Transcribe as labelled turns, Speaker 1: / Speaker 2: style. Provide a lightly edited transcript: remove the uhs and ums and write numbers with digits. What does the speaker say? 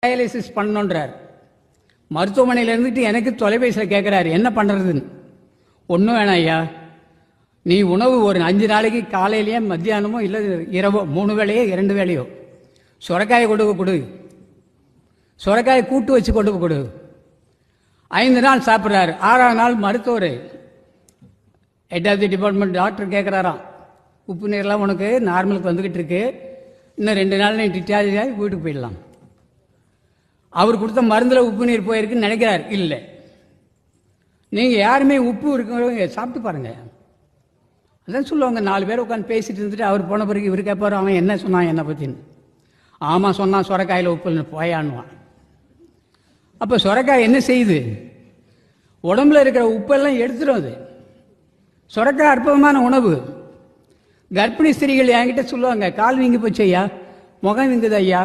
Speaker 1: Dialysis பண்ணணுன்றார். மருத்துவமனையில் இருந்துட்டு எனக்கு தொலைபேசியில் கேட்குறாரு என்ன பண்ணுறதுன்னு. ஒன்றும் வேணாம் ஐயா, நீ உணவு ஒரு 5 நாளைக்கு காலையிலேயே மத்தியானமோ இல்லை இரவோ 3 வேளையோ 2 வேளையோ சுரைக்காயை கொடு, சுரைக்காயை கூட்டு வச்சு கொடு. 5 நாள் சாப்பிட்றாரு. 6ஆம் நாள் மருத்துவர் head of the department doctor கேட்குறாராம், உப்பு நீர்லாம் உனக்கு நார்மலுக்கு வந்துக்கிட்டு இருக்கு, இன்னும் 2 நாள் நீ டிஸ்சார்ஜ் ஆகி வீட்டுக்கு போயிடலாம். அவர் கொடுத்த மருந்தில் உப்பு நீர் போயிருக்குன்னு நினைக்கிறார். இல்லை, நீங்கள் யாருமே உப்பு இருக்கிறவங்க சாப்பிட்டு பாருங்க. அதான் சொல்லுவாங்க, 4 பேர் உட்காந்து பேசிட்டு இருந்துட்டு அவர் போன பிறகு இவர் கேட்பார், அவன் என்ன சொன்னான் என்ன பற்றின்னு. ஆமாம் சொன்னான், சுரைக்காயில் உப்பு போயான்னுவான். அப்போ சுரைக்காய் என்ன செய்யுது? உடம்புல இருக்கிற உப்பெல்லாம் எடுத்துடும். அது சுரைக்காய் அற்புதமான உணவு. கர்ப்பிணி ஸ்திரீகள் என்கிட்ட சொல்லுவாங்க, கால் வீங்கி போச்சு ஐயா, முகம் வீங்குது ஐயா,